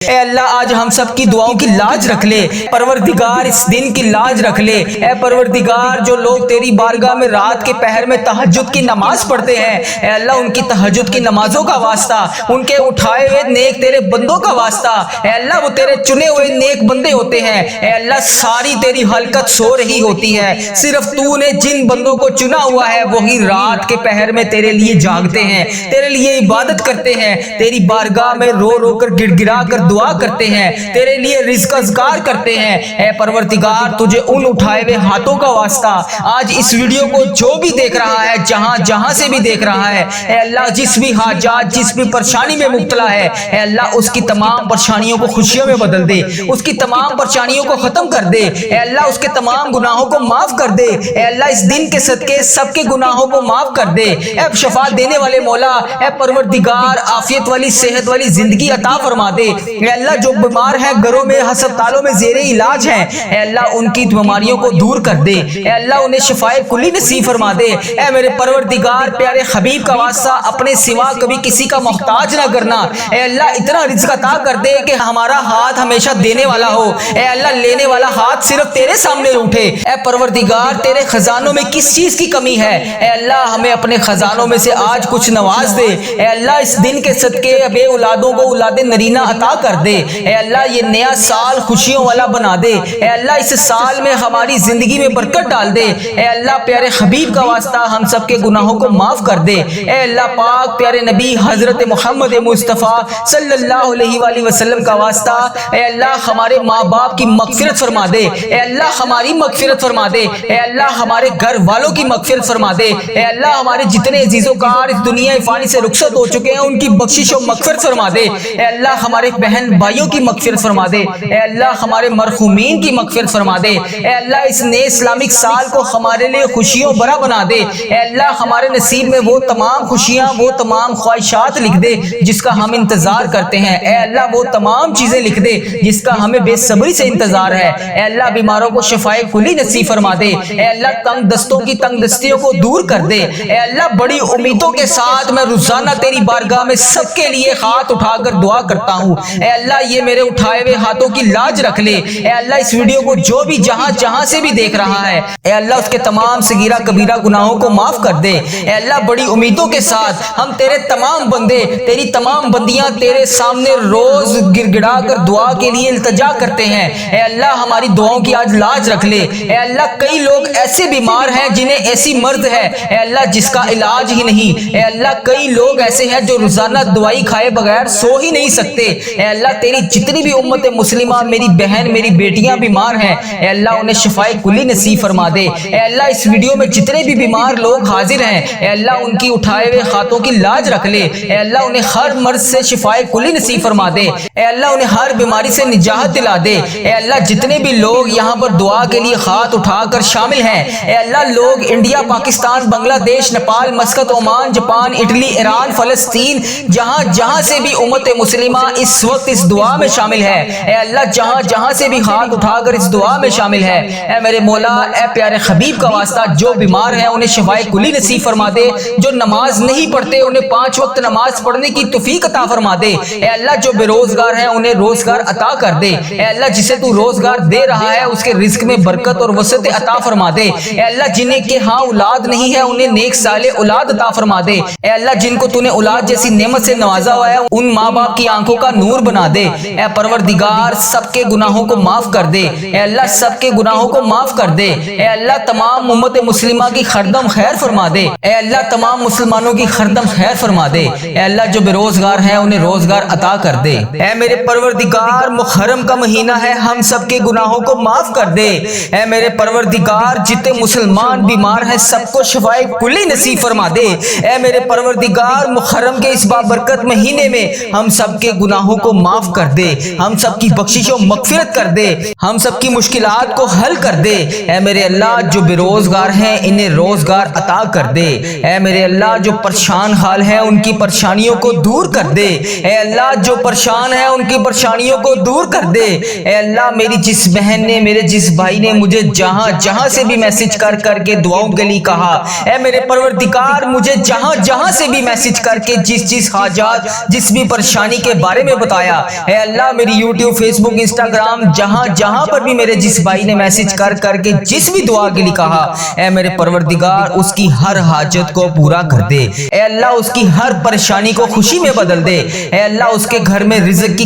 اے اللہ آج ہم سب کی دعاؤں کی لاج رکھ لے پروردگار، اس دن کی لاج رکھ لے اے پروردگار۔ جو لوگ تیری بارگاہ میں رات کے پہر میں تہجد کی نماز پڑھتے ہیں اے اللہ ان کی تہجد کی نمازوں کا واسطہ، ان کے اٹھائے ہوئے نیک تیرے بندوں کا واسطہ اے اللہ، وہ تیرے چنے ہوئے نیک بندے ہوتے ہیں اے اللہ۔ ساری تیری خلقت سو رہی ہوتی ہے، صرف تو نے جن بندوں کو چنا ہوا ہے وہی رات کے پہر میں تیرے لیے جاگتے ہیں، تیرے لیے عبادت کرتے ہیں، تیری بارگاہ میں رو رو کر گڑ گڑا کر دعا کرتے ہیں، تیرے لیے رزق اذکار کرتے ہیں اے پروردگار۔ تجھے ان اٹھائے ہوئے ہاتھوں کا واسطہ، آج اس ویڈیو کو جو بھی دیکھ رہا ہے، جہاں جہاں سے بھی دیکھ رہا ہے اے اللہ، جس بھی حاجات جس بھی پریشانی میں مبتلا ہے اے اللہ، اس کی تمام پریشانیوں کو خوشیوں میں بدل دے، اس کی تمام پریشانیوں کو ختم کر دے اے اللہ، اس کے تمام گناہوں کو معاف کر دے اے اللہ۔ اس دن کے صدقے سب کے گناہوں کو معاف کر دے اے شفا دینے والے مولا، اے پروردگار عافیت والی صحت والی زندگی عطا فرما دے اے اللہ۔ جو بیمار ہیں گھروں میں ہسپتالوں میں زیر علاج ہیں اے اللہ، ان کی بیماریوں کو دور کر دے اے اللہ، انہیں شفائے کلی نصیب فرما دے اے میرے پروردگار۔ پیارے حبیب کا واسطہ اپنے سوا کبھی کسی کا محتاج نہ کرنا اے اللہ، اتنا رزق عطا کر دے کہ ہمارا ہاتھ ہمیشہ دینے والا ہو اے اللہ، لینے والا ہاتھ صرف تیرے سامنے اٹھے اے پروردگار۔ تیرے خزانوں میں کس چیز کی کمی ہے اے اللہ، ہمیں اپنے خزانوں میں سے آج کچھ نواز دے اے اللہ۔ اس دن کے صدقے بے اولادوں کو اولاد نرینہ عطا کر دے اے اللہ۔ یہ نیا سال خوشیوں والا بنا دے اے اللہ، اس سال میں ہماری زندگی میں برکت ڈال دے اے اللہ۔ پیارے حبیب کا واسطہ ہم سب کے گناہوں کو معاف کر دے اے اللہ پاک۔ پیارے نبی حضرت محمد مصطفیٰ صلی اللہ علیہ وآلہ وسلم کا واسطہ اے اللہ، ہمارے ماں باپ کی مغفرت فرما دے اے اللہ، ہماری مغفرت فرما دے اے اللہ، ہمارے گھر والوں کی مغفرت فرما دے اے اللہ۔ ہمارے جتنے عزیز و کار اس دنیا فانی سے رخصت ہو چکے ہیں ان کی بخشش و مغفرت فرما دے اے اللہ۔ ہمارے بہن بھائیوں کی مغفرت فرما دے اے اللہ، ہمارے مرحومین کی مغفرت فرما دے اے اللہ۔ اس نئے اسلامک سال کو ہمارے لیے خوشیوں بھرا بنا دے اے اللہ۔ ہمارے نصیب میں وہ تمام خوشیاں، وہ تمام خواہشات لکھ دے جس کا ہم انتظار کرتے ہیں اے اللہ۔ وہ تمام چیزیں لکھ دے جس کا ہمیں بے صبری سے انتظار ہے اے اللہ۔ بیماروں کو شفائے کلی نصیب فرما دے اے اللہ۔ تنگ دستوں کی تنگ دستیوں کو دور کر دے اے اللہ۔ بڑی امیدوں کے ساتھ میں روزانہ تیری بارگاہ میں سب کے لیے ہاتھ اٹھا کر دعا کرتا ہوں اے اللہ۔ یہ میرے اٹھائے ہوئے ہاتھوں کی لاج رکھ لے اے اللہ۔ اس ویڈیو کو جو بھی جہاں جہاں سے بھی دیکھ رہا ہے اے اللہ، اس کے تمام صغیرہ کبیرہ گناہوں کو معاف کر دے اے اللہ۔ بڑی امیدوں کے ساتھ ہم تیرے تمام بندے، تیری تمام بندیاں تیرے سامنے روز گڑ گڑا کر دعا کے لیے التجا کرتے ہیں اے اللہ۔ ہماری دعاؤں کی آج لاج رکھ لے اے اللہ۔ کئی لوگ ایسے بیمار ہیں جنہیں ایسی مرض ہے اے اللہ جس کا علاج ہی نہیں اے اللہ۔ کئی لوگ ایسے ہیں جو روزانہ دوائی کھائے بغیر سو ہی نہیں سکتے اے اللہ۔ تیری جتنی بھی امت مسلمہ، میری بہن میری بیٹیاں بیمار ہیں اے اللہ، انہیں شفائے کلی نصیب فرما دے اے اللہ۔ اس ویڈیو میں جتنے بھی بیمار لوگ حاضر ہیں اے اللہ، ان کی اٹھائے ہوئے ہاتھوں کی لاج رکھ لے اے اللہ۔ انہیں ہر مرض سے شفائے کلی نصیب فرما دے اے اللہ۔ انہیں ہر بیماری سے نجات دلا دے اے اللہ۔ جتنے بھی لوگ یہاں پر دعا کے لیے ہاتھ اٹھا کر شامل ہیں اے اللہ، لوگ انڈیا، پاکستان، بنگلہ دیش، Nepal, Muscat, Oman, Japan, Italy, Iran, فلسطین، جہاں جہاں سے بھی امت مسلمہ اس وقت اس دعا میں شامل ہے اے اللہ، جہاں جہاں سے بھی ہاتھ اٹھا کر اس دعا میں شامل ہے اے میرے مولا، اے پیارے حبیب کا واسطہ۔ جو بیمار ہیں انہیں شفائے کلی نصیب فرما دے، جو نماز نہیں پڑھتے انہیں 5 وقت نماز پڑھنے کی توفیق عطا فرما دے اے اللہ۔ جو بے روزگار ہیں انہیں روزگار عطا کر دے اے اللہ۔ جسے تو روزگار دے رہا ہے اس کے رزق میں برکت اور وسعت عطا فرما دے اے اللہ۔ جنہیں کہ ہاں اولاد نہیں ہے انہیں نیک صالح اولاد عطا فرما دے اے اللہ۔ جن کو تو نے اولاد جیسی نعمت سے نوازا ہوا ہے ان ماں باپ کی آنکھوں کا نور بنا دے اے پروردگار۔ سب کے گناہوں کو معاف کر دے اے اللہ، سب کے گناہوں کو معاف کر دے اے اللہ۔ تمام امت مسلمہ کی خردم خیر فرما دے اے اللہ۔ تمام مسلمانوں کی خردم خیر فرما دے اے اللہ۔ جو بے روزگار ہیں انہیں روزگار عطا کر دے اے میرے پروردگار۔ محرم کا مہینہ ہے، ہم سب کے گناہوں کو معاف کر دے اے میرے پروردگار۔ جتنے مسلمان بیمار ہیں سب کو شفائے کلی نصیب فرما دے اے میرے پروردگار۔ محرم کے اس بابرکت مہینے میں ہم سب کے گناہوں کو معاف کر دے، ہم سب کی بخشش و مغفرت کر دے، ہم سب کی مشکلات کو حل کر دے اے میرے اللہ۔ جو بے روزگار ہیں انہیں روزگار عطا کر دے اے میرے اللہ۔ جو پریشان حال ہیں ان کی پریشانیوں کو دور کر دے اے اللہ۔ جو پریشان ہیں ان کی پریشانیوں کو دور کر دے اے اللہ۔ میری جس بہن نے، میرے جس بھائی نے مجھے جہاں جہاں سے بھی میسج کر کر کے دعاؤں کے لیے کہا اے میرے پروردگار، مجھے جہاں جہاں سے بھی میسج کر کے جس حاجات، جس بھی پریشانی کے بارے میں بتایا بڑھایا۔ اے اللہ میری یوٹیوب، فیس بک، انسٹاگرام، جہاں جہاں پر بھی میرے جس بھائی نے میسج کر کے جس بھی دعا کے لیے کہا، اے میرے پروردگار اس کی ہر حاجت کو پورا کر دے۔ اے اللہ اس کی ہر پریشانی کو خوشی میں بدل دے۔ اے اللہ اس کے گھر میں رزق کی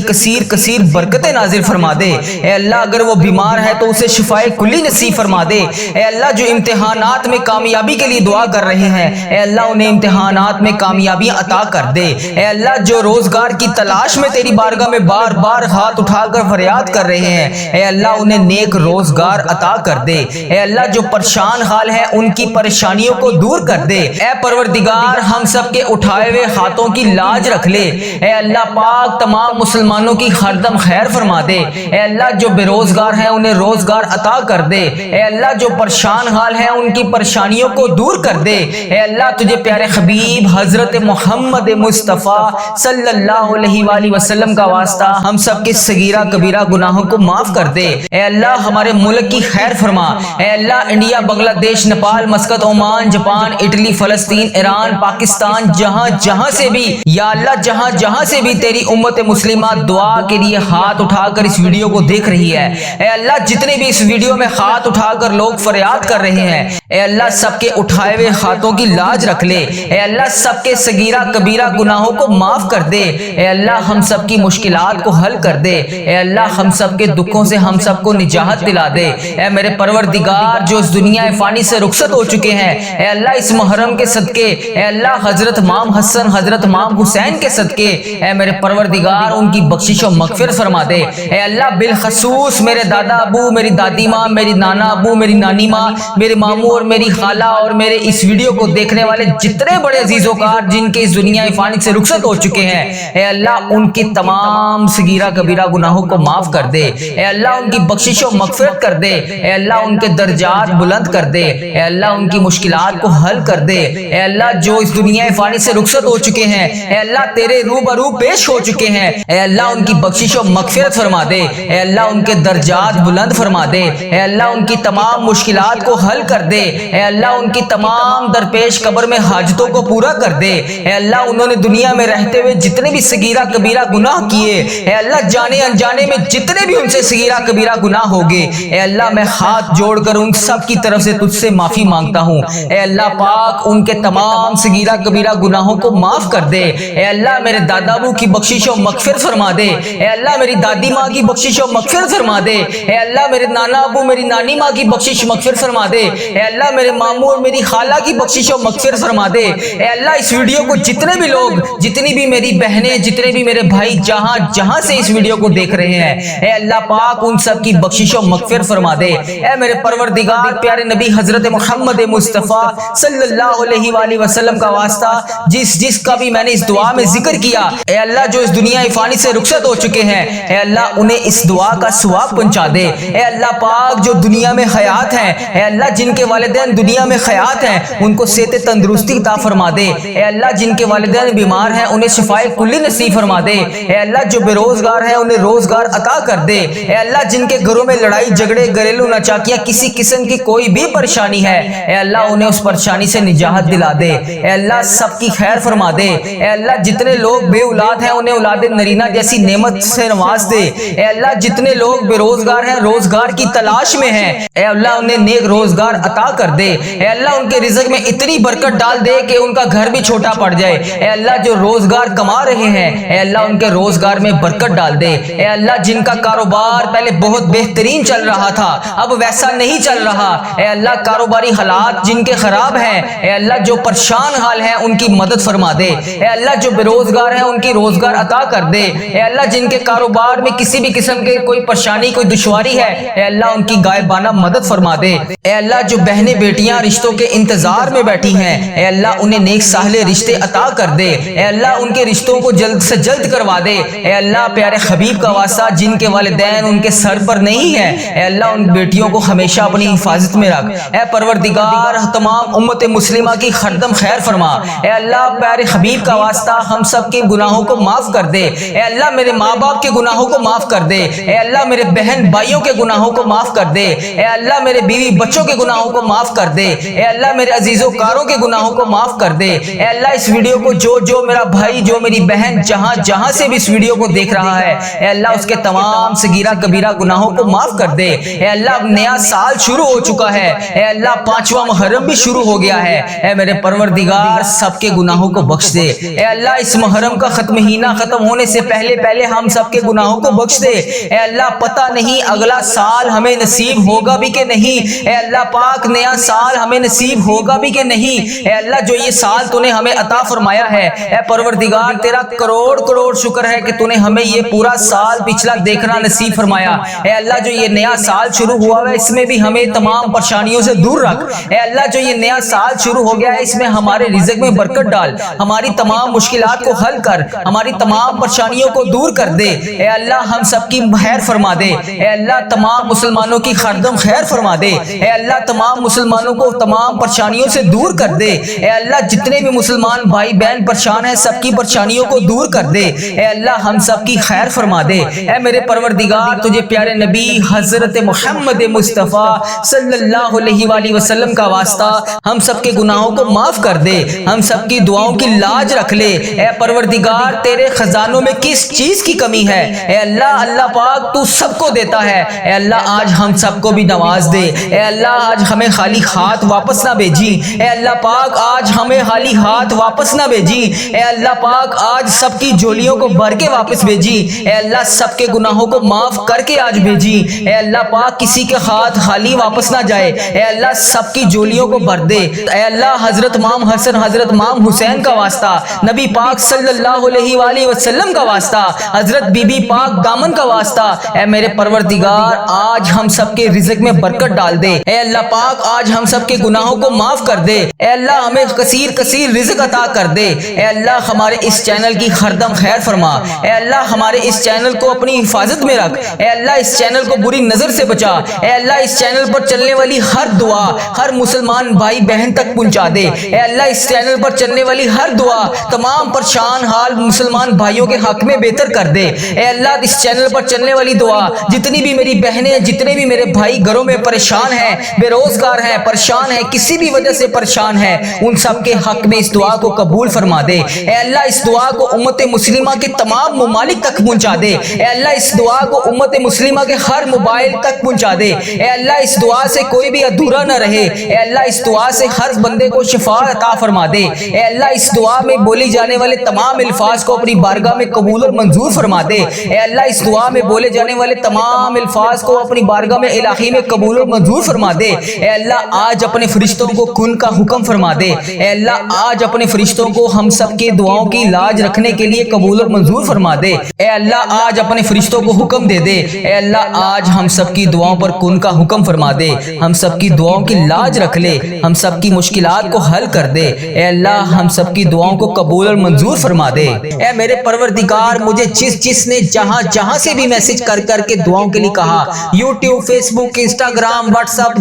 کثیر برکتیں نازل فرما دے۔ اے اللہ اگر وہ بیمار ہے تو اسے شفائے کلی نصیب فرما دے۔ اے اللہ جو امتحانات میں کامیابی کے لیے دعا کر رہے ہیں، اے اللہ انہیں امتحانات میں کامیابیاں عطا کر دے۔ اے اللہ جو روزگار کی تلاش میں تیری بارگاہ میں بار بار ہاتھ اٹھا کر فریاد کر رہے ہیں، اے اللہ انہیں نیک روزگار عطا کر دے۔ اے اللہ جو پریشان حال ہے ان کی پریشانیوں کو دور کر دے۔ اے پروردگار ہم سب کے اٹھائے ہوئے ہاتھوں کی لاج رکھ لے۔ اے اللہ پاک تمام مسلمانوں کی ہر دم خیر فرما دے۔ اے اللہ جو بے روزگار ہیں انہیں روزگار عطا کر دے۔ اے اللہ جو پریشان حال ہیں ان کی پریشانیوں کو دور کر دے۔ اے اللہ تجھے پیارے حبیب حضرت محمد مصطفیٰ صلی اللہ علیہ وآلہ وسلم کا واسطہ ہم سب کے صغیرہ کبیرہ گناہوں کو معاف کر دے۔ اے اللہ ہمارے ملک کی خیر فرما۔ اے اللہ انڈیا، بنگلہ دیش، Nepal, Muscat, Oman, Japan, Italy, فلسطین، ایران، پاکستان، جہاں جہاں سے بھی یا اللہ جہاں جہاں سے بھی تیری امت مسلمہ دعا کے لیے ہاتھ اٹھا کر اس ویڈیو کو دیکھ رہی ہے، اے اللہ جتنے بھی اس ویڈیو میں ہاتھ اٹھا کر لوگ فریاد کر رہے ہیں، اے اللہ سب کے اٹھائے ہوئے ہاتھوں کی لاج رکھ لے۔ اے اللہ سب کے صغیرہ کبیرہ گناہوں کو معاف کر دے۔ اے اللہ ہم سب کی مشکلات کو حل کر دے۔ اے اللہ ہم سب کے دکھوں سے ہم سب کو نجات دلا دے۔ اے میرے پروردگار جو اس دنیا فانی سے رخصت ہو چکے ہیں، اے اللہ اس محرم کے صدقے، اے اللہ حضرت امام حسن، حضرت امام حسین کے صدقے، اے میرے پروردگار ان کی بخشش و مغفرت فرما دے۔ اے اللہ بالخصوص میرے دادا ابو، میری دادی ماں، میری نانا ابو، میری نانی ماں، میرے ماموں اور میری خالہ اور میرے اس ویڈیو کو دیکھنے والے جتنے بڑے عزیز و کار جن کے اس دنیا فانی سے رخصت ہو چکے ہیں، اے اللہ ان کی تمام صغیرہ کبیرہ گناہوں کو معاف کر دے۔ اے اللہ ان کی بخشش و مغفرت کر دے۔ اے اللہ ان کے درجات بلند کر دے۔ اے اللہ ان کی مشکلات کو حل کر دے۔ اے اللہ جو اس دنیا فانی سے رخصت ہو چکے ہیں، اے اللہ تیرے روبرو پیش ہو چکے ہیں، اے اللہ ان کی بخشش و مغفرت فرما دے۔ اے اللہ ان کے درجات بلند فرما دے۔ اے اللہ ان کی تمام مشکلات کو حل کر دے۔ اے اللہ ان کی تمام درپیش قبر میں حاجتوں کو پورا کر دے۔ اے اللہ انہوں نے دنیا میں رہتے ہوئے جتنے بھی صغیرہ کبیرہ گناہ کیے، اے اللہ جانے انجانے میں جتنے بھی ان سے صغیرہ کبیرہ گناہ ہوگے، اے اللہ میں ہاتھ جوڑ کر ان سب کی طرف سے تجھ سے معافی مانگتا ہوں۔ اے اللہ پاک ان کے تمام صغیرہ کبیرہ گناہوں کو معاف کر دے۔ اے اللہ میرے دادا ابو کی بخشش و مغفرت فرما دے۔ اے اللہ میری دادی ماں کی بخشش و مغفرت فرما دے۔ اے اللہ میرے نانا ابو، میری نانی ماں کی بخشش و مغفرت فرما دے۔ اے اللہ میرے ماموں اور میری خالہ کی بخشش و مغفرت فرما دے۔ اے اللہ اس ویڈیو کو جتنے بھی لوگ، جتنی بھی میری بہنیں، جتنے بھی میرے بھائی جہاں جہاں سے اس ویڈیو کو دیکھ رہے ہیں، اے اللہ پاک ان سب کی بخشش و مغفرت فرما دے۔ اے میرے پروردگار پیارے نبی حضرت محمد مصطفیٰ صلی اللہ علیہ وآلہ وسلم کا واسطہ جس کا بھی میں نے اس دعا میں ذکر کیا، اے اللہ جو اس دنیا فانی سے رخصت ہو چکے ہیں، اے اللہ انہیں اس دعا کا ثواب پہنچا دے۔ اے اللہ پاک جو دنیا میں حیات ہیں، اے اللہ جن کے والدین دنیا میں حیات ہیں ان کو صحت تندرستی عطا فرما دے۔ اے اللہ جن کے والدین بیمار ہیں انہیں شفائے کلی نصیب فرما دے۔ اے اللہ جو بے روزگار ہیں انہیں روزگار عطا کر دے۔ اے اللہ جن کے گھروں میں لڑائی جھگڑے، گھریلو ناچاکیاں، کسی قسم کی کوئی بھی پریشانی ہے، اے اللہ انہیں اس پریشانی سے نجات دلا دے۔ اے اللہ سب کی خیر فرما دے۔ اے اللہ جتنے لوگ بے اولاد ہیں انہیں اولاد نرینہ جیسی نعمت سے نواز دے۔ اے اللہ جتنے لوگ بے روزگار ہیں، روزگار کی تلاش میں ہیں، اے اللہ انہیں نیک روزگار عطا کر دے۔ اے اللہ ان کے رزق میں اتنی برکت ڈال دے کہ ان کا گھر بھی چھوٹا پڑ جائے۔ اے اللہ جو روزگار کما رہے ہیں، اے اللہ ان کے روزگار میں برکت ڈال دے۔ اے اللہ جن کا کاروبار پہلے بہت بہترین چل رہا تھا اب ویسا نہیں چل رہا، اے اللہ کاروباری حالات جن کے خراب ہیں، اے اللہ جو پریشان حال ہیں ان کی مدد فرما دے۔ اے اللہ جو بے روزگار ہیں ان کی روزگار عطا کر دے۔ اے اللہ جن کے کاروبار میں کسی بھی قسم کے کوئی پریشانی، کوئی دشواری ہے، اے اللہ ان کی غائبانہ مدد فرما دے۔ اے اللہ جو بہنیں بیٹیاں رشتوں کے انتظار میں بیٹھی ہیں، اے اللہ انہیں نیک صالح رشتے عطا کر دے۔ اے اللہ ان کے رشتوں کو جلد سے جلد کروا دے۔ اے اللہ پیارے حبیب کا واسطہ جن کے والدین ان کے سر پر نہیں ہے، اے اللہ ان بیٹیوں کو ہمیشہ اپنی حفاظت میں رکھ۔ اے پروردگار تمام امت مسلمہ کی ہردم خیر فرما۔ اے اللہ پیارے حبیب کا واسطہ ہم سب کے گناہوں کو معاف کر دے۔ اے اللہ میرے ماں باپ کے گناہوں کو معاف کر دے۔ اے اللہ میرے بہن بھائیوں کے گناہوں کو معاف کر دے۔ اے اللہ میرے بیوی بچوں کے گناہوں کو معاف کر دے۔ اے اللہ میرے عزیزوں کاروں کے گناہوں کو معاف کر دے۔ اے اللہ اس ویڈیو کو جو میرا بھائی، جو میری بہن جہاں جہاں سے بھی اس ویڈیو کو دیکھ رہا ہے، اے اللہ اس کے تمام صغیرہ کبیرہ گناہوں کو معاف کر دے۔ اے اللہ اب نیا سال شروع ہو چکا ہے، اے اللہ 5واں محرم بھی شروع ہو گیا ہے، اے میرے پروردگار سب کے گناہوں کو بخش دے۔ اے اللہ اس محرم کا مہینہ ختم ہونے سے پہلے ہم سب کے گناہوں کو بخش دے۔ اے اللہ پتہ نہیں اگلا سال ہمیں نصیب ہوگا بھی کہ نہیں، اے اللہ پاک نیا سال ہمیں نصیب ہوگا بھی کہ نہیں۔ اے اللہ جو یہ سال تو نے ہمیں عطا فرمایا ہے، اے پروردگار تیرا کروڑ کروڑ شکر ہے کہ تو نے ہمیں یہ پورا سال پچھلا دیکھنا نصیب فرمایا۔ اے اللہ جو یہ نیا سال شروع ہوا ہے اس میں بھی ہمیں تمام پریشانیوں سے دور رکھ۔ اے اللہ جو یہ نیا سال شروع ہو گیا ہے اس میں ہمارے رزق میں برکت ڈال، ہماری تمام مشکلات کو حل کر، ہماری تمام پریشانیوں کو دور کر دے۔ اے اللہ ہم سب کی خیر فرما دے، اے اللہ تمام مسلمانوں کی خردم خیر فرما دے، اے اللہ تمام مسلمانوں کو تمام پریشانیوں سے دور کر دے۔ اے اللہ جتنے بھی مسلمان بھائی بہن پریشان ہیں سب کی پریشانیوں کو دور کر دے۔ اے اللہ ہم سب کی خیر فرما دے۔ اے میرے پروردگار تجھے پیارے نبی حضرت محمد مصطفیٰ صلی اللہ علیہ وآلہ وسلم کا واسطہ ہم سب کے گناہوں کو معاف کر دے، ہم سب کی دعاؤں کی لاج رکھ لے۔ اے پروردگار تیرے خزانوں میں کس چیز کی کمی ہے؟ اے اللہ پاک تو سب کو دیتا ہے۔ اے اللہ آج ہم سب کو بھی نواز دے۔ اے اللہ آج ہمیں خالی ہاتھ واپس نہ بھیجی۔ اے اللہ پاک آج ہمیں خالی ہاتھ واپس نہ بھیجی۔ اے اللہ پاک آج سب کی جھولیوں کو بھر کے واپس بھیجی۔ اے اللہ سب کے گناہوں کو معاف کر کے آج بھیجی۔ اے اللہ پاک کسی کے ہاتھ خالی واپس نہ جائے۔ اے اللہ سب کی جھولیوں کو بھر دے۔ اے اللہ حضرت امام حسن حضرت امام حسین کا واسطہ، نبی پاک صلی اللہ علیہ وآلہ وسلم کا واسطہ، حضرت بی بی پاک دامن کا واسطہ، اے میرے پروردگار آج ہم سب کے رزق میں برکت ڈال دے۔ اے اللہ پاک آج ہم سب کے گناہوں کو معاف کر دے۔ اے اللہ ہمیں کثیر کثیر رزق عطا کر دے۔ اے اللہ ہمارے اس چینل کی خردم خیر فرما۔ اے اللہ ہمارے اس چینل کو اپنی حفاظت میں رکھ۔ اے اللہ اس چینل کو بری نظر سے بچا۔ اے اللہ اس چینل پر چلنے والی ہر دعا ہر مسلمان بھائی بہن تک پہنچا دے۔ اے اللہ اس چینل پر چلنے والی ہر دعا تمام پریشان حال مسلمان بھائیوں کے حق میں بہتر کر دے۔ اے اللہ اس چینل پر چلنے والی دعا جتنی بھی میری بہنیں جتنے بھی میرے بھائی گھروں میں پریشان ہیں، بے روزگار ہیں، پریشان ہیں، کسی بھی وجہ سے پریشان ہیں، ان سب کے حق میں اس دعا کو قبول فرما دے۔ اے اللہ اس دعا کو امت مسلمہ کے تمام ممالک تک پہنچا دے۔ اے اللہ اس دعا کو امت مسلمہ کے ہر موبائل تک پہنچا دے۔ اے اللہ اس دعا سے کوئی بھی ادھورا نہ رہے۔ اے اللہ اس دعا سے ہر بندے کو شفا عطا فرما دے۔ اے اللہ اس دعا میں بولی جانے والے تمام الفاظ کو اپنی بارگاہ میں قبول اور منظور فرما دے۔ اے اللہ اس دعا میں بولے جانے والے تمام الفاظ کو اپنی بارگاہ میں الہی میں قبول اور منظور فرما دے۔ اے اللہ آج اپنے فرشتوں کو کن کا حکم فرما دے۔ اے اللہ آج اپنے فرشتوں کو ہم سب کے دعاؤں کی لاج رکھنے کے لیے قبول اور منظور فرما دے۔ اے اللہ آج اپنے فرشتوں کو حکم دے دے۔ اے اللہ آج ہم سب کی دعاؤں پر کن کا حکم فرما دے، ہم سب کی دعاؤں کی لاج رکھ لے، ہم سب کی مشکلات کو حل کر دے۔ اے اللہ ہم سب کی دعاؤں کو قبول اور منظور فرما دے۔ اے میرے پروردگار مجھے جس نے جہاں سے بھی میسج کر کے دعاؤں کے لیے کہا، یوٹیوب، فیس بک، انسٹاگرام، واٹس ایپ،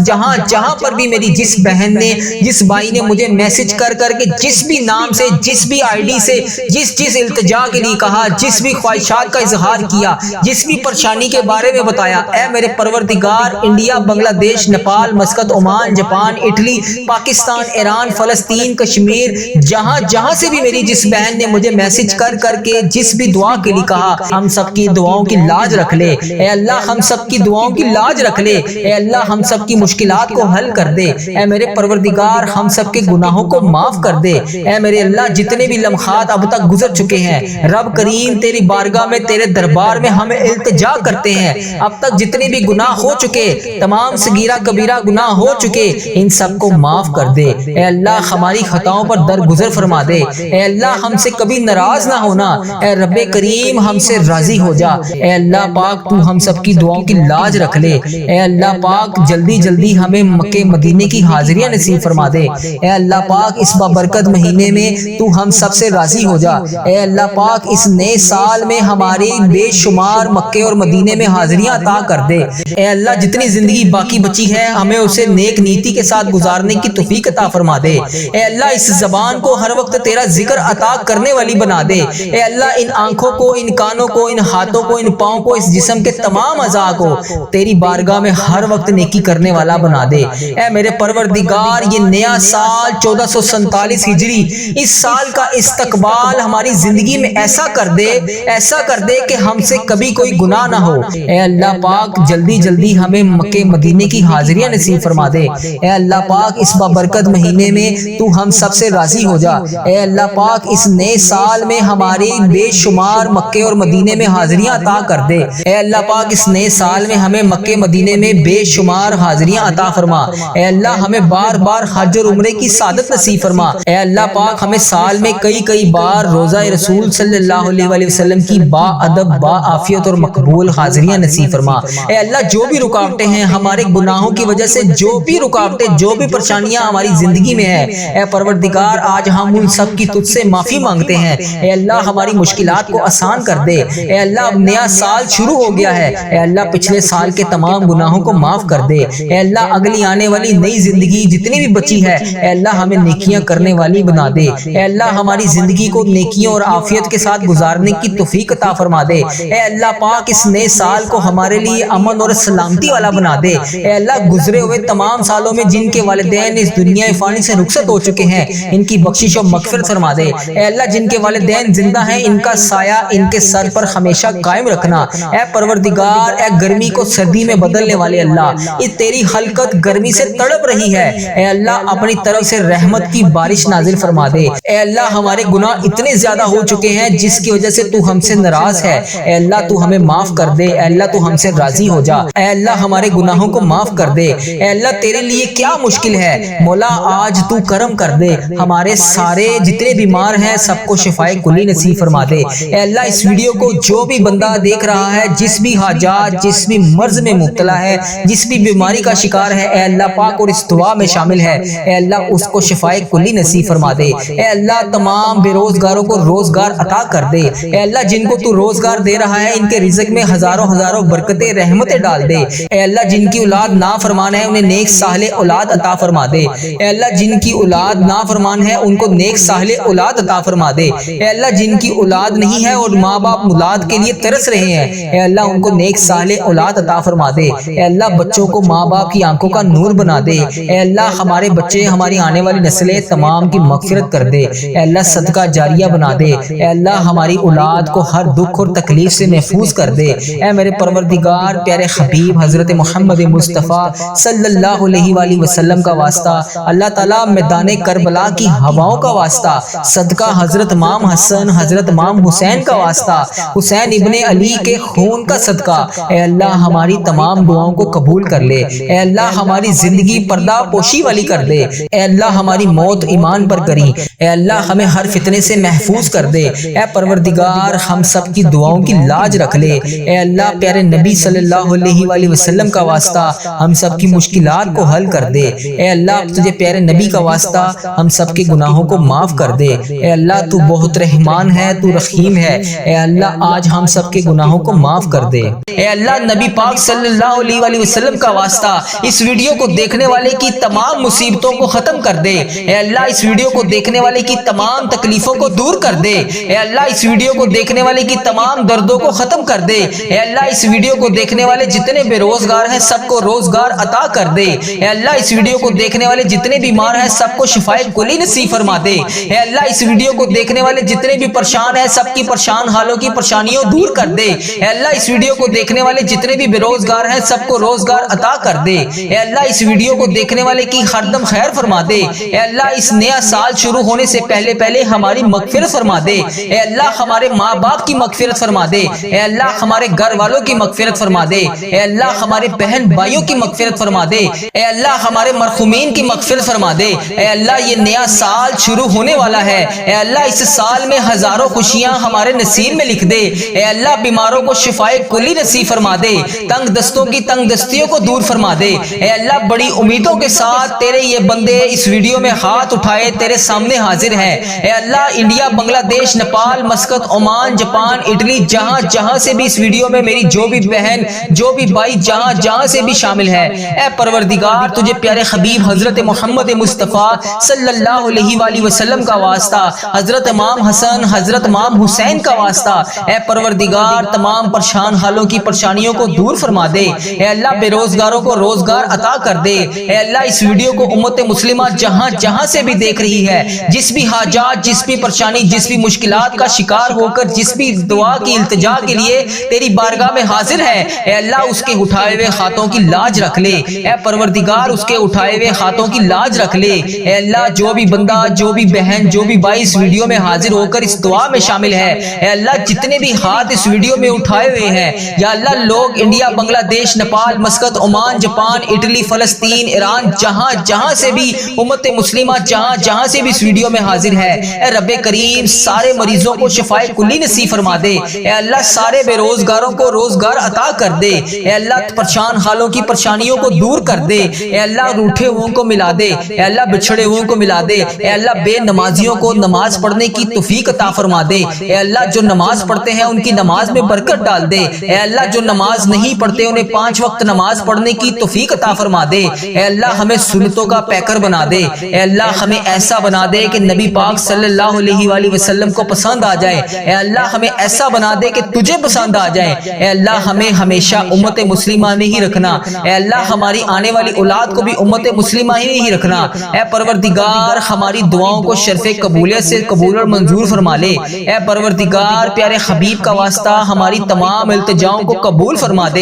جہاں پر بھی میری جس بہن نے جس بھائی نے مجھے میسج کر کے جس بھی نام سے جس بھی آئی ڈی سے جس التجا کے لیے کہا، جس بھی خواہشات کا اظہار کیا، جس بھی پریشانی کے بارے میں بتایا، اے میرے پروردگار انڈیا، بنگلہ دیش، Nepal, Muscat, Oman, Japan, Italy, Pakistan, Iran, فلسطین، کشمیر، جہاں سے بھی میری جس بہن نے مجھے میسج کر کے جس بھی دعا کے لیے کہا، ہم سب کی دعاؤں کی لاج رکھ لے۔ اے اللہ ہم سب کی دعاؤں کی لاج رکھ لے۔ اے اللہ ہم سب کی مشکلات کو حل کر دے۔ اے میرے پروردگار ہم سب کے گناہوں کو معاف کر دے۔ اے میرے اللہ جتنے بھی لمحات اب تک گزر چکے ہیں، رب کریم تیری بارگاہ میں تیرے دربار میں ہمیں التجا کرتے ہیں، اب تک جتنے بھی گناہ ہو چکے، تمام صغیرہ کبیرہ گناہ ہو چکے، ان سب کو معاف کر دے۔ اے اللہ ہماری خطاؤں پر درگزر فرما دے۔ اے اللہ ہم سے کبھی ناراض نہ ہونا۔ اے رب کریم ہم سے راضی ہو جا۔ اے اللہ پاک تو ہم سب کی دعاؤں کی لاج رکھ لے۔ اے اللہ پاک جلدی ہمیں مکے مدینے کی حاضریاں نصیب فرما دے۔ اے اللہ پاک اس بابرکت مہینے میں تو ہم سب سے راضی ہو جا۔ اے اللہ پاک اس نئے سال میں ہماری بے شمار مکے اور مدینے میں حاضریاں عطا کر دے۔ اے اللہ جتنی زندگی باقی بچی ہے ہمیں اسے نیک نیتی کے ساتھ گزارنے کی توفیق عطا فرما دے۔ اے اللہ اس زبان کو ہر وقت تیرا ذکر عطا کرنے والی بنا دے۔ اے اللہ ان آنکھوں کو، ان کانوں کو، ان ہاتھوں کو، ان پاؤں کو، اس جسم کے تمام اعضاء کو تیری بارگاہ میں ہر وقت نیکی کرنے والا بنا دے۔ اے میرے پروردگار یہ نیا سال 1447 ہجری، اس سال کا استقبال ہماری زندگی میں ایسا کر دے دے، ایسا کر دے کہ ہم سے کبھی کوئی گناہ نہ ہو۔ اے اللہ پاک جلدی جلدی ہمیں مکہ مدینے کی حاضریاں نصیب فرما دے۔ اے اللہ پاک اس بابرکت مہینے میں تو ہم سب سے راضی ہو جا۔ اے اللہ پاک اس نئے سال میں ہماری بے شمار مکے اور مدینے میں حاضریاں عطا کر دے۔ اے اللہ پاک اس نئے سال میں ہمیں مکے مدینے میں بے شمار حاضریاں عطا فرما۔ اے اللہ ہمیں بار بار حج اور عمرے کی سعادت نصیب فرما۔ اے اللہ پاک ہمیں سال میں کئی بار روزہ رسول صلی اللہ علیہ وسلم کی با ادب با عافیت اور مقبول حاضریاں نصیب فرما۔ اے اللہ جو بھی رکاوٹیں ہیں ہمارے گناہوں کی وجہ سے، جو بھی رکاوٹیں جو بھی پریشانیاں ہماری زندگی میں ہیں، اے پروردگار آج ہم ان سب کی تجھ سے معافی مانگتے ہیں۔ اے اللہ ہماری مشکلات کو آسان کر دے۔ اے اللہ اب نیا سال شروع ہو گیا ہے، اے اللہ پچھلے سال کے تمام گناہوں کو معاف کر دے۔ اے اللہ اگلی آنے والی نئی زندگی جتنی بھی بچی ہے، اے اللہ ہمیں نیکیاں کرنے والی بنا دے۔ اے اللہ ہماری زندگی کو نیکیوں اور عافیت کے ساتھ گزارنے کی توفیق عطا فرما دے۔ اے اللہ پاک اس نئے سال کو ہمارے لیے امن اور سلامتی والا بنا دے۔ اے اللہ گزرے ہوئے تمام سالوں میں جن کے والدین اس دنیا فانی سے رخصت ہو چکے ہیں، ان کی بخشش و مغفرت فرما دے۔ اے اللہ جن کے والدین زندہ ہیں ان کا سایہ ان کے سر پر ہمیشہ قائم رکھنا۔ اے پروردگار اے گرمی کو سردی میں بدلنے والے اللہ، یہ تیری خلقت گرمی سے تڑپ رہی ہے، اے اللہ اپنی طرف سے رحمت کی بارش نازل فرما دے۔ اے اللہ ہمارے گناہ اتنے زیادہ ہو چکے ہیں جس کی وجہ سے تو ہم سے ناراض ہے، اے اللہ تو ہمیں معاف کر دے۔ اے اللہ تو ہم سے راضی ہو جا۔ اے اللہ ہمارے گناہوں کو معاف کر دے۔ اے اللہ تیرے لیے کیا مشکل ہے، مولا آج تو کرم کر دے۔ ہمارے سارے جتنے بیمار ہیں سب کو شفائے کلی نصیب فرما دے۔ اے اللہ اس ویڈیو کو جو بھی بندہ دیکھ رہا ہے، جس بھی حاجات جس بھی مرض میں مبتلا ہے، جس بھی بیماری کا شکار ہے، اے اللہ پاک اور اس دعا میں شامل ہے، اے اللہ اس کو شفائے کلی نصیب فرما دے۔ اے اللہ تمام بے روزگاروں کو روزگار عطا کر دے۔ اے اللہ جن کو تو روزگار دے رہا ہے ان کے رزق میں ہزاروں برکتیں رحمتیں ڈال دے۔ اے اللہ جن کی اولاد نافرمان ہے انہیں نیک صالح اولاد عطا فرما دے۔ اے اللہ جن کی اولاد نافرمان ہے ان کو نیک صالح اولاد عطا فرما دے۔ اے اللہ جن کی اولاد نہیں ہے اور ماں باپ اولاد کے لیے ترس رہے ہیں، اے اللہ ان کو نیک صالح اولاد عطا فرما دے۔ اے اللہ بچوں کو ماں باپ کی آنکھوں کا نور بنا دے۔ اے اللہ ہمارے بچے ہماری آنے والی نسلیں تمام کی مغفرت کر دے۔ اے اللہ صدقہ جاریہ بنا دے۔ اے اللہ ہماری اولاد کو ہر دکھ اور تکلیف سے محفوظ کر دے۔ اے میرے پروردگار پیارے حبیب حضرت محمد مصطفیٰ صلی اللہ علیہ وآلہ وسلم کا واسطہ، اللہ تعالیٰ میدان کربلا کی ہواؤں کا واسطہ، صدقہ حضرت امام حسن حضرت امام حسین کا واسطہ، حسین ابن علی کے خون کا صدقہ، اے اللہ ہماری تمام دعاؤں کو قبول کر لے۔ اے اللہ ہماری زندگی پردہ پوشی والی کر دے۔ اے اللہ ہماری موت ایمان پر کری۔ اے اللہ ہمیں ہر فتنے سے محفوظ کر دے۔ اے پروردگار ہم سب کی دعاؤں کی لاج رکھ لے۔ اے اللہ پیارے نبی صلی اللہ علیہ وآلہ وسلم کا واسطہ ہم سب کی مشکلات کو حل کر دے۔ اے اللہ تجھے پیارے نبی کا واسطہ ہم سب کے گناہوں کو معاف کر دے۔ اے اللہ تو بہت رحمان ہے، تو رحیم ہے۔ اے اللہ آج ہم سب کے گناہوں کو معاف کر دے۔ اے اللہ نبی پاک صلی اللہ علیہ وآلہ وسلم کا واسطہ اس ویڈیو کو دیکھنے والے کی تمام مصیبتوں کو ختم کر دے۔ اے اللہ اس ویڈیو کو دیکھنے والے کی تمام تکلیفوں کو دور کر دے۔ اے اللہ اس ویڈیو کو دیکھنے والے کی تمام دردوں کو ختم کر دے۔ اے اللہ اس ویڈیو کو دیکھنے والے جتنے بے روزگار ہیں سب کو روزگار عطا کر دے۔ اے اللہ اس ویڈیو کو دیکھنے والے جتنے بیمار ہیں سب کو شفائے کلی نصیب فرما دے۔ اے اللہ اس ویڈیو کو دیکھنے والے جتنے بھی پریشان ہیں سب کی پریشان حالوں کی پریشانیوں دور کر دے۔ اے اللہ اس ویڈیو کو دیکھنے والے جتنے بھی بے روزگار ہیں سب کو روزگار عطا کر دے۔ اے اللہ اس ویڈیو کو دیکھنے والے کی ہر دم خیر فرما دے۔ اے اللہ اس نیا سال شروع ہونے سے پہلے ہماری مغفرت فرما دے۔ اے اللہ ہمارے ماں باپ کی مغفرت فرما دے۔ اے اللہ ہمارے گھر والوں کی مغفرت فرما دے۔ اے اللہ ہمارے بہن بھائیوں کی مغفرت فرما دے۔ اے اللہ ہمارے مرحومین کی مغفرت فرما دے۔ اے اللہ یہ نیا سال شروع ہونے والا ہے، اے اللہ اس سال میں ہزاروں خوشیاں ہمارے نصیب میں لکھ دے۔ اے اللہ بیماروں کو شفائے کلی نصیب فرما دے، تنگ دستوں کی تنگ دستیوں کو دور فرما دے۔ اے اللہ بڑی امیدوں کے ساتھ تیرے یہ بندے اس ویڈیو میں ہاتھ اٹھائے تیرے سامنے حاضر ہیں۔ اے اللہ انڈیا، بنگلہ دیش، Nepal, Muscat, Oman, Japan, Italy, جہاں سے بھی اس ویڈیو میں میری جو بھی بہن جو بھی بھائی جہاں سے بھی شامل ہے، اے پروردگار تجھے پیارے حبیب حضرت محمد مصطفیٰ صلی اللہ علیہ وآلہ وسلم کا واسطہ، حضرت امام حسن حضرت امام حسین کا واسطہ، اے پروردگار تمام پریشان حالوں کی پریشانیوں کو دور فرما دے۔ اے اللہ بے روزگاروں کو روزگار عطا کر دے۔ اے اللہ اس ویڈیو کو امت مسلمہ جہاں سے بھی دیکھ رہی ہے، جس بھی حاجات جس بھی پریشانی جس بھی مشکلات کا شکار شکار ہو کر جس بھی دعا کی التجا کے لیے تیری بارگاہ میں حاضر ہے، اے اللہ اس کے اٹھائے ہوئے ہاتھوں کی لاج رکھ لے، اے پروردگار اس کے اٹھائے ہوئے ہاتھوں کی لاج رکھ لے۔ اے اللہ جو بھی بندہ، جو بھی بہن، جو بھی بھائی اس ویڈیو میں حاضر ہو کر اس دعا میں شامل ہے، اے اللہ جتنے بھی ہاتھ اس ویڈیو میں اٹھائے ہوئے ہیں، یا اللہ لوگ انڈیا، بنگلہ دیش، Nepal, Muscat, Oman, Japan, Italy, فلسطین، ایران، جہاں سے بھی امت مسلمہ جہاں سے بھی اس ویڈیو میں حاضر ہے، اے رب کریم سارے مریضوں کو شفائے کلی نصیب فرما دے، اے اللہ سارے بے روزگاروں کو روزگار عطا کر دے، اے اللہ پریشان حالوں کی پریشانیوں کو دور کر دے، اے اللہ روٹھے ہوئوں کو ملا دے، اے اللہ بچھڑے ہوئوں کو ملا دے، اے اللہ بے نمازیوں کو نماز پڑھنے کی توفیق عطا فرما دے، اے اللہ جو نماز پڑھتے ہیں ان کی نماز میں برکت ڈال دے، اے اللہ جو نماز نہیں پڑھتے انہیں 5 وقت نماز پڑھنے کی توفیق عطا فرما دے، اے اللہ ہمیں سنتوں کا پیکر بنا دے، اے اللہ ہمیں ایسا بنا دے کہ نبی پاک صلی اللہ علیہ وآلہ وسلم کو پسند آ جائے، اے اللہ ہمیں ایسا بنا دے کہ تجھے پسند آ جائے، اے اللہ ہمیں ہمیشہ امت مسلمہ میں ہی رکھنا، اے اللہ ہماری آنے والی اولاد کو بھی امت مسلمہ ہی رکھنا، اے پروردگار ہماری دعاؤں کو شرف قبولیت سے قبول اور منظور فرما لے، اے پروردگار پیارے حبیب کا واسطہ ہماری تمام التجاؤں کو قبول فرما دے۔